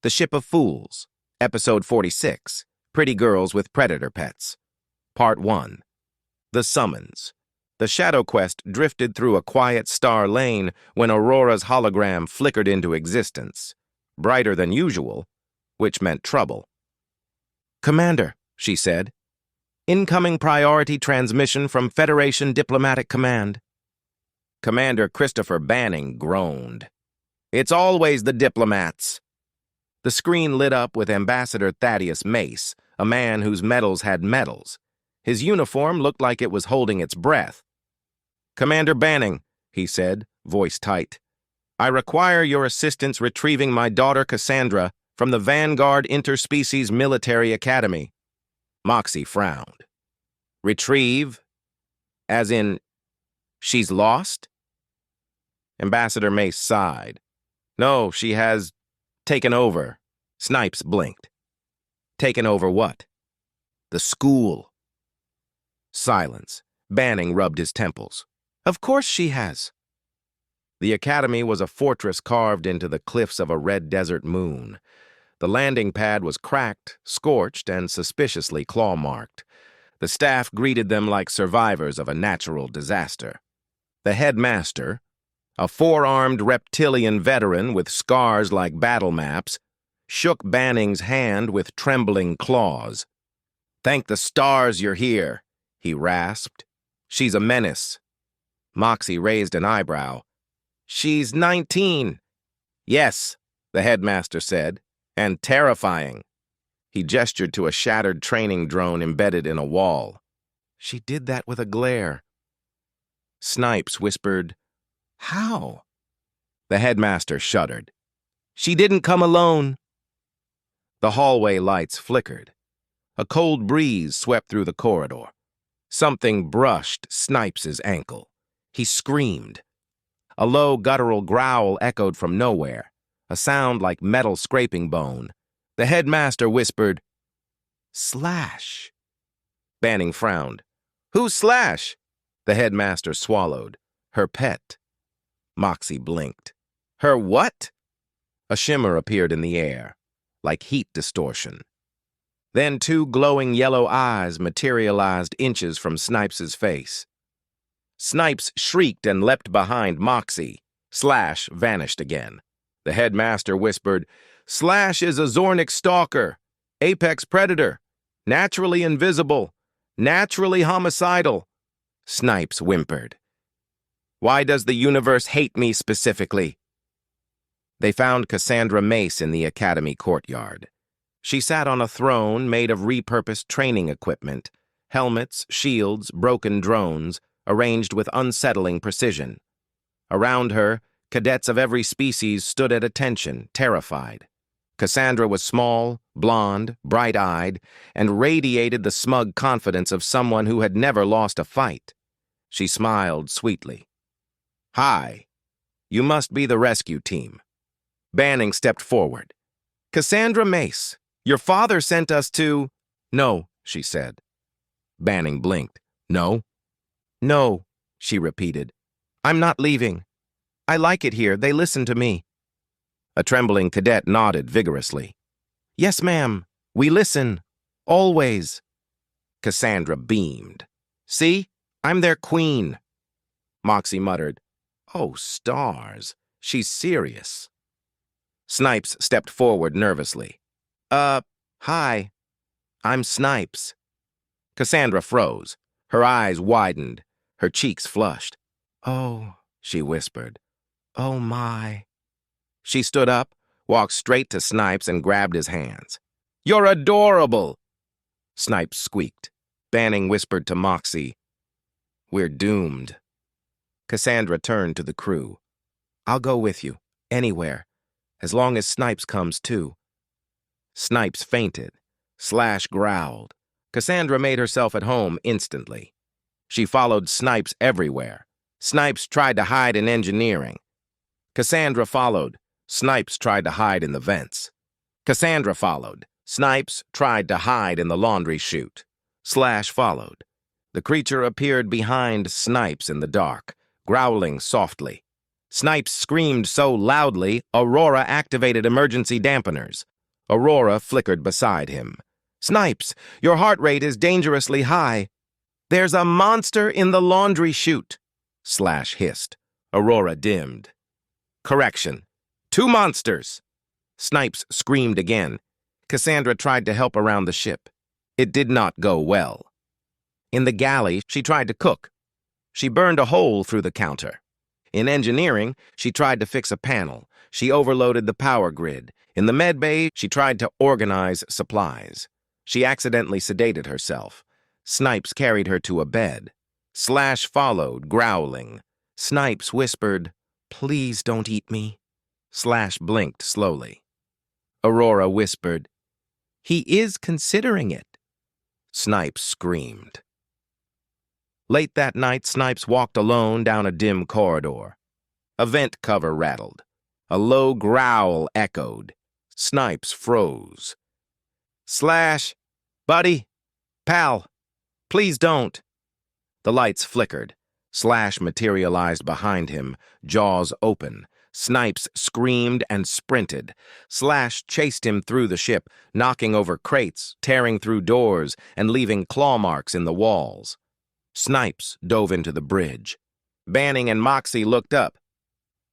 The Ship of Fools, Episode 46, Pretty Girls with Predator Pets. Part 1. The Summons. The Shadow Quest drifted through a quiet star lane when Aurora's hologram flickered into existence, brighter than usual, which meant trouble. "Commander," she said. "Incoming priority transmission from Federation Diplomatic Command." Commander Christopher Banning groaned. "It's always the diplomats." The screen lit up with Ambassador Thaddeus Mace, a man whose medals had medals. His uniform looked like it was holding its breath. "Commander Banning," he said, voice tight, "I require your assistance retrieving my daughter Cassandra from the Vanguard Interspecies Military Academy." Moxie frowned. "Retrieve? As in, she's lost?" Ambassador Mace sighed. "No, she has taken over." Snipes blinked. "Taken over what?" "The school." Silence. Banning rubbed his temples. "Of course she has." The academy was a fortress carved into the cliffs of a red desert moon. The landing pad was cracked, scorched, and suspiciously claw-marked. The staff greeted them like survivors of a natural disaster. The headmaster, a four-armed reptilian veteran with scars like battle maps, shook Banning's hand with trembling claws. "Thank the stars you're here," he rasped. "She's a menace." Moxie raised an eyebrow. "She's 19. "Yes," the headmaster said, "and terrifying." He gestured to a shattered training drone embedded in a wall. "She did that with a glare." Snipes whispered, "How?" The headmaster shuddered. "She didn't come alone." The hallway lights flickered. A cold breeze swept through the corridor. Something brushed Snipes' ankle. He screamed. A low guttural growl echoed from nowhere, a sound like metal scraping bone. The headmaster whispered, "Slash." Banning frowned. "Who's Slash?" The headmaster swallowed. "Her pet." Moxie blinked. "Her what?" A shimmer appeared in the air, like heat distortion. Then two glowing yellow eyes materialized inches from Snipes' face. Snipes shrieked and leapt behind Moxie. Slash vanished again. The headmaster whispered, "Slash is a Zornic stalker, apex predator, naturally invisible, naturally homicidal." Snipes whimpered. "Why does the universe hate me specifically?" They found Cassandra Mace in the academy courtyard. She sat on a throne made of repurposed training equipment, helmets, shields, broken drones, arranged with unsettling precision. Around her, cadets of every species stood at attention, terrified. Cassandra was small, blonde, bright-eyed, and radiated the smug confidence of someone who had never lost a fight. She smiled sweetly. "Hi. You must be the rescue team." Banning stepped forward. "Cassandra Mace, your father sent us to—" "No," she said. Banning blinked. "No?" "No," she repeated. "I'm not leaving. I like it here. They listen to me." A trembling cadet nodded vigorously. "Yes, ma'am. We listen. Always." Cassandra beamed. "See? I'm their queen." Moxie muttered, "Oh, stars. She's serious." Snipes stepped forward nervously. Hi. I'm Snipes." Cassandra froze. Her eyes widened. Her cheeks flushed. "Oh," she whispered. "Oh, my." She stood up, walked straight to Snipes, and grabbed his hands. "You're adorable!" Snipes squeaked. Banning whispered to Moxie, "We're doomed." Cassandra turned to the crew. "I'll go with you, anywhere, as long as Snipes comes too." Snipes fainted. Slash growled. Cassandra made herself at home instantly. She followed Snipes everywhere. Snipes tried to hide in engineering. Cassandra followed. Snipes tried to hide in the vents. Cassandra followed. Snipes tried to hide in the laundry chute. Slash followed. The creature appeared behind Snipes in the dark, growling softly. Snipes screamed so loudly, Aurora activated emergency dampeners. Aurora flickered beside him. "Snipes, your heart rate is dangerously high." "There's a monster in the laundry chute," Slash hissed. Aurora dimmed. "Correction. 2 monsters." Snipes screamed again. Cassandra tried to help around the ship. It did not go well. In the galley, she tried to cook. She burned a hole through the counter. In engineering, she tried to fix a panel. She overloaded the power grid. In the med bay, she tried to organize supplies. She accidentally sedated herself. Snipes carried her to a bed. Slash followed, growling. Snipes whispered, "Please don't eat me." Slash blinked slowly. Aurora whispered, "He is considering it." Snipes screamed. Late that night, Snipes walked alone down a dim corridor. A vent cover rattled. A low growl echoed. Snipes froze. "Slash, buddy, pal, please don't." The lights flickered. Slash materialized behind him, jaws open. Snipes screamed and sprinted. Slash chased him through the ship, knocking over crates, tearing through doors, and leaving claw marks in the walls. Snipes dove into the bridge. Banning and Moxie looked up.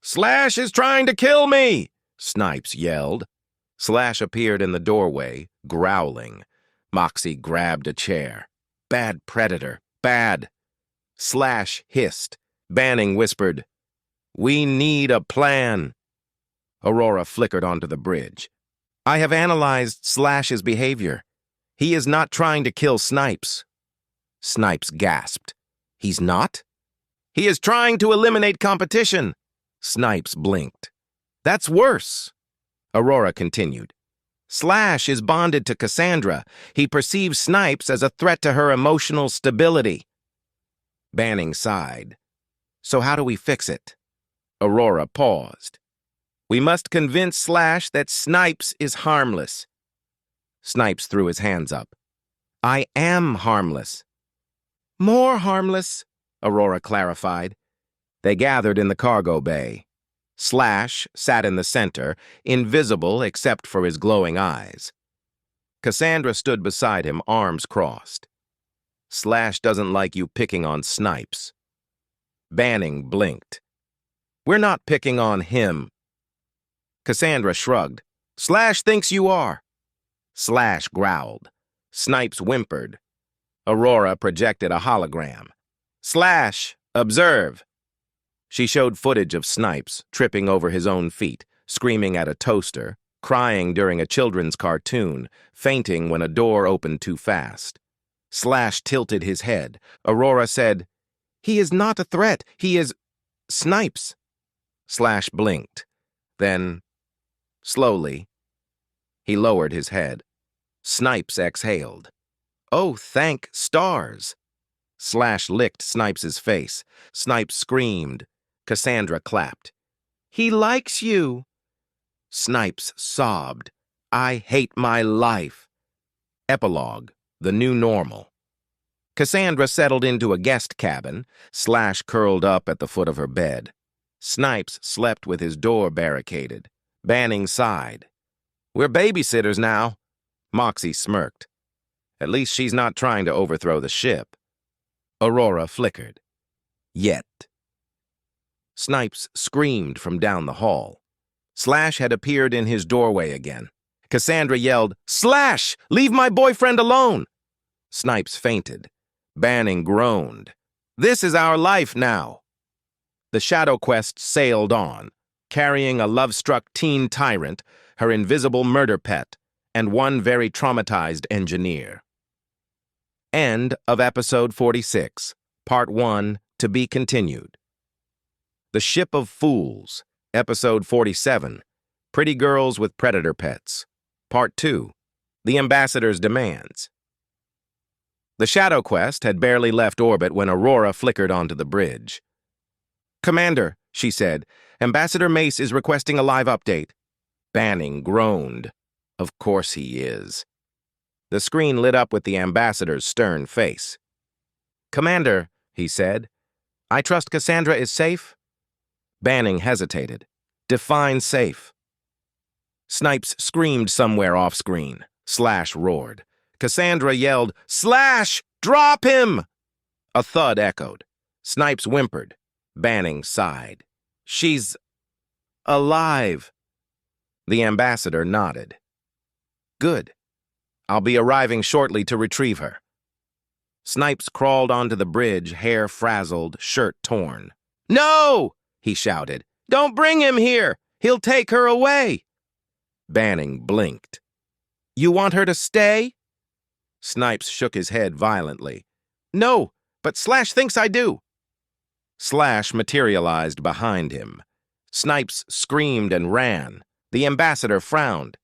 "Slash is trying to kill me!" Snipes yelled. Slash appeared in the doorway, growling. Moxie grabbed a chair. "Bad predator, bad." Slash hissed. Banning whispered, "We need a plan." Aurora flickered onto the bridge. "I have analyzed Slash's behavior. He is not trying to kill Snipes." Snipes gasped. "He's not?" "He is trying to eliminate competition." Snipes blinked. "That's worse." Aurora continued. "Slash is bonded to Cassandra. He perceives Snipes as a threat to her emotional stability." Banning sighed. "So how do we fix it?" Aurora paused. "We must convince Slash that Snipes is harmless." Snipes threw his hands up. "I am harmless." "More harmless," Aurora clarified. They gathered in the cargo bay. Slash sat in the center, invisible except for his glowing eyes. Cassandra stood beside him, arms crossed. "Slash doesn't like you picking on Snipes." Banning blinked. "We're not picking on him." Cassandra shrugged. "Slash thinks you are." Slash growled. Snipes whimpered. Aurora projected a hologram. "Slash, observe." She showed footage of Snipes tripping over his own feet, screaming at a toaster, crying during a children's cartoon, fainting when a door opened too fast. Slash tilted his head. Aurora said, "He is not a threat. He is Snipes." Slash blinked. Then, slowly, he lowered his head. Snipes exhaled. "Oh, thank stars." Slash licked Snipes' face. Snipes screamed. Cassandra clapped. "He likes you." Snipes sobbed. "I hate my life." Epilogue, the new normal. Cassandra settled into a guest cabin. Slash curled up at the foot of her bed. Snipes slept with his door barricaded. Banning sighed. "We're babysitters now." Moxie smirked. "At least she's not trying to overthrow the ship." Aurora flickered. "Yet." Snipes screamed from down the hall. Slash had appeared in his doorway again. Cassandra yelled, "Slash! Leave my boyfriend alone!" Snipes fainted. Banning groaned. "This is our life now." The Shado quest sailed on, carrying a love-struck teen tyrant, her invisible murder pet, and one very traumatized engineer. End of episode 46, part 1, to be continued. The Ship of Fools, episode 47, Pretty Girls with Predator Pets, part 2, The Ambassador's Demands. The Shado quest had barely left orbit when Aurora flickered onto the bridge. "Commander," she said, "Ambassador Mace is requesting a live update." Banning groaned. Of course he is. The screen lit up with the ambassador's stern face. "Commander," he said, "I trust Cassandra is safe?" Banning hesitated. "Define safe." Snipes screamed somewhere off-screen. Slash roared. Cassandra yelled, "Slash! Drop him!" A thud echoed. Snipes whimpered. Banning sighed. "She's alive." The ambassador nodded. "Good. I'll be arriving shortly to retrieve her." Snipes crawled onto the bridge, hair frazzled, shirt torn. "No!" he shouted. "Don't bring him here! He'll take her away!" Banning blinked. "You want her to stay?" Snipes shook his head violently. "No, but Slash thinks I do." Slash materialized behind him. Snipes screamed and ran. The ambassador frowned.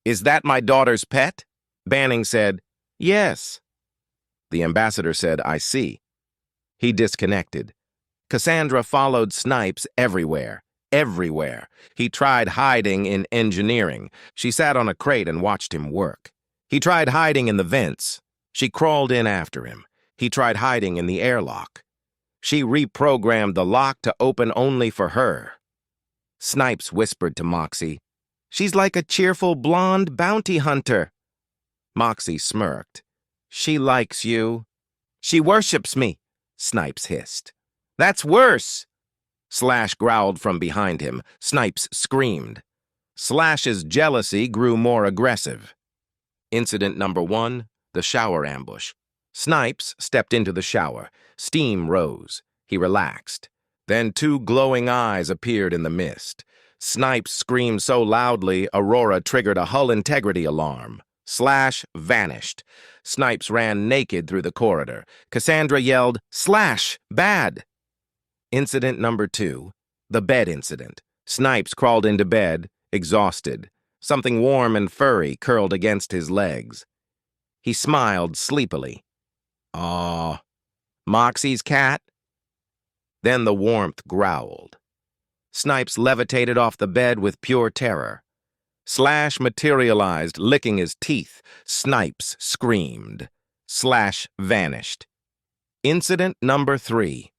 "Is that my daughter's pet?" Banning said, "Yes." The ambassador said, "I see." He disconnected. Cassandra followed Snipes everywhere. Everywhere. He tried hiding in engineering. She sat on a crate and watched him work. He tried hiding in the vents. She crawled in after him. He tried hiding in the airlock. She reprogrammed the lock to open only for her. Snipes whispered to Moxie, "She's like a cheerful blonde bounty hunter." Moxie smirked. "She likes you." "She worships me," Snipes hissed. "That's worse." Slash growled from behind him. Snipes screamed. Slash's jealousy grew more aggressive. Incident number 1, the shower ambush. Snipes stepped into the shower. Steam rose. He relaxed. Then 2 glowing eyes appeared in the mist. Snipes screamed so loudly, Aurora triggered a hull integrity alarm. Slash vanished. Snipes ran naked through the corridor. Cassandra yelled, "Slash! Bad!" Incident number 2, the bed incident. Snipes crawled into bed, exhausted. Something warm and furry curled against his legs. He smiled sleepily. "Aw, Moxie's cat?" Then the warmth growled. Snipes levitated off the bed with pure terror. Slash materialized, licking his teeth. Snipes screamed. Slash vanished. Incident number 3.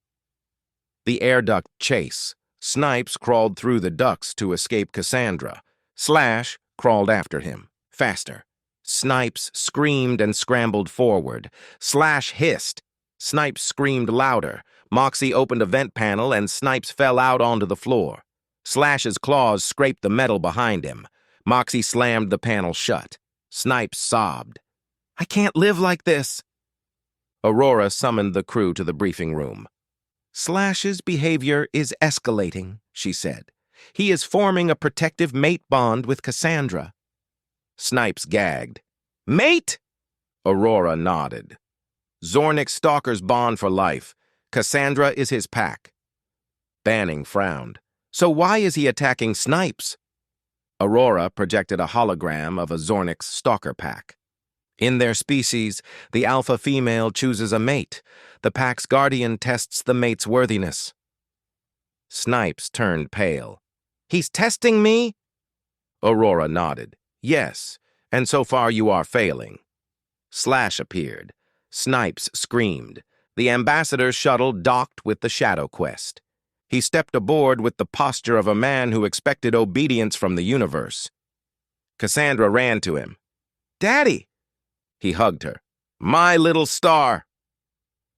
The air duct chase. Snipes crawled through the ducts to escape Cassandra. Slash crawled after him, faster. Snipes screamed and scrambled forward. Slash hissed. Snipes screamed louder. Moxie opened a vent panel and Snipes fell out onto the floor. Slash's claws scraped the metal behind him. Moxie slammed the panel shut. Snipes sobbed. "I can't live like this." Aurora summoned the crew to the briefing room. "Slash's behavior is escalating," she said. "He is forming a protective mate bond with Cassandra." Snipes gagged. "Mate?" Aurora nodded. "Zornick stalkers bond for life. Cassandra is his pack." Banning frowned. "So why is he attacking Snipes?" Aurora projected a hologram of a Zornick's stalker pack. In their species, the alpha female chooses a mate. The pack's guardian tests the mate's worthiness. Snipes turned pale. "He's testing me?" Aurora nodded. "Yes, and so far you are failing." Slash appeared. Snipes screamed. The ambassador's shuttle docked with the Shado quest. He stepped aboard with the posture of a man who expected obedience from the universe. Cassandra ran to him. "Daddy!" He hugged her. "My little star!"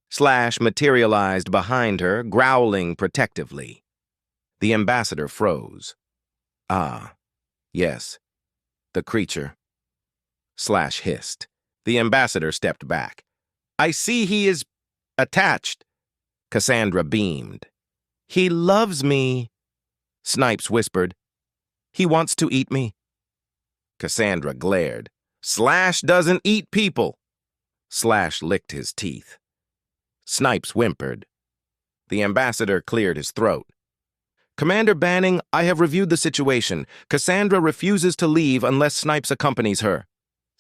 Slash materialized behind her, growling protectively. The ambassador froze. "Ah, yes, the creature." Slash hissed. The ambassador stepped back. "I see he is attached." Cassandra beamed. "He loves me," Snipes whispered. "He wants to eat me." Cassandra glared. "Slash doesn't eat people." Slash licked his teeth. Snipes whimpered. The ambassador cleared his throat. "Commander Banning, I have reviewed the situation. Cassandra refuses to leave unless Snipes accompanies her."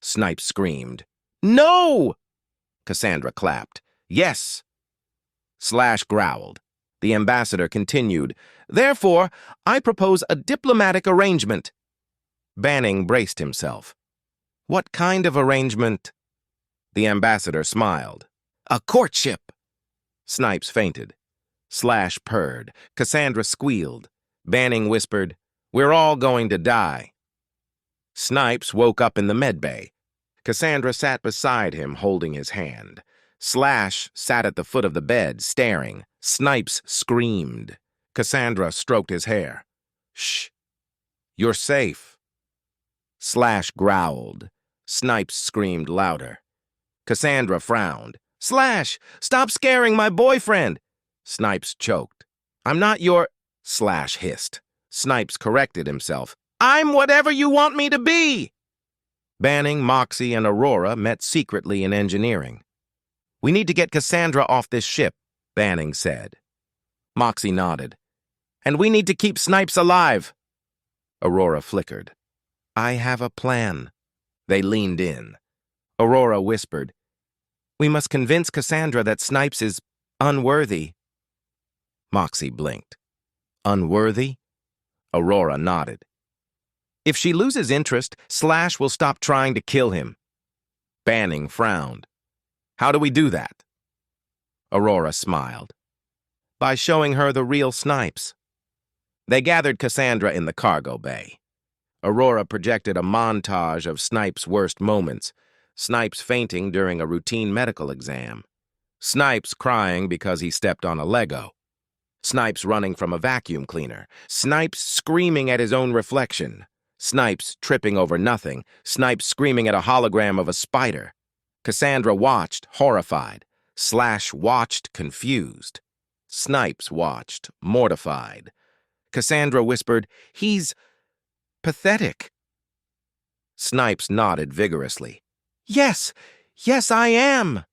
Snipes screamed. "No!" Cassandra clapped. "Yes." Slash growled. The ambassador continued. "Therefore, I propose a diplomatic arrangement." Banning braced himself. "What kind of arrangement?" The ambassador smiled. "A courtship." Snipes fainted. Slash purred. Cassandra squealed. Banning whispered, "We're all going to die." Snipes woke up in the medbay. Cassandra sat beside him, holding his hand. Slash sat at the foot of the bed, staring. Snipes screamed. Cassandra stroked his hair. "Shh. You're safe." Slash growled. Snipes screamed louder. Cassandra frowned. "Slash, stop scaring my boyfriend!" Snipes choked. "I'm not your—" Slash hissed. Snipes corrected himself. "I'm whatever you want me to be!" Banning, Moxie, and Aurora met secretly in engineering. "We need to get Cassandra off this ship," Banning said. Moxie nodded. "And we need to keep Snipes alive." Aurora flickered. "I have a plan." They leaned in. Aurora whispered, "We must convince Cassandra that Snipes is unworthy." Moxie blinked. "Unworthy?" Aurora nodded. "If she loses interest, Slash will stop trying to kill him." Banning frowned. "How do we do that?" Aurora smiled. "By showing her the real Snipes." They gathered Cassandra in the cargo bay. Aurora projected a montage of Snipes' worst moments. Snipes fainting during a routine medical exam. Snipes crying because he stepped on a Lego. Snipes running from a vacuum cleaner. Snipes screaming at his own reflection. Snipes tripping over nothing. Snipes screaming at a hologram of a spider. Cassandra watched, horrified. Slash watched, confused. Snipes watched, mortified. Cassandra whispered, "He's pathetic." Snipes nodded vigorously. Yes, I am."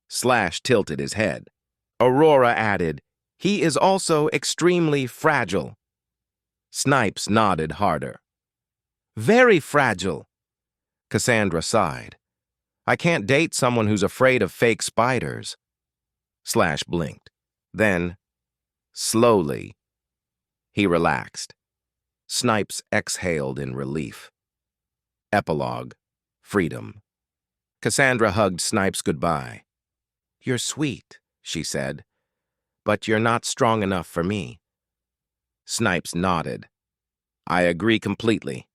Slash tilted his head. Aurora added, "He is also extremely fragile." Snipes nodded harder. "Very fragile." Cassandra sighed. "I can't date someone who's afraid of fake spiders." Slash blinked. Then, slowly, he relaxed. Snipes exhaled in relief. Epilogue. Freedom. Cassandra hugged Snipes goodbye. "You're sweet," she said, "but you're not strong enough for me." Snipes nodded. "I agree completely."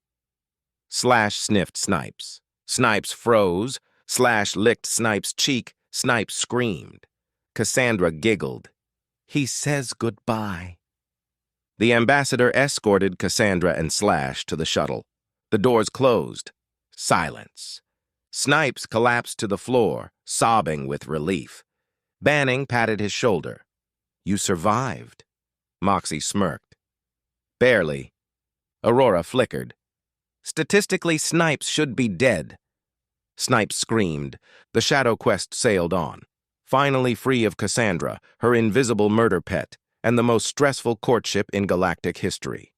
Slash sniffed Snipes. Snipes froze. Slash licked Snipes' cheek. Snipes screamed. Cassandra giggled. "He says goodbye." The ambassador escorted Cassandra and Slash to the shuttle. The doors closed. Silence. Snipes collapsed to the floor, sobbing with relief. Banning patted his shoulder. "You survived." Moxie smirked. "Barely." Aurora flickered. "Statistically, Snipes should be dead." Snipes screamed. The Shadow quest sailed on, finally free of Cassandra, her invisible murder pet, and the most stressful courtship in galactic history.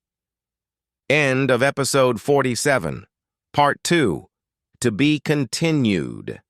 End of episode 47. Part 2. To be continued.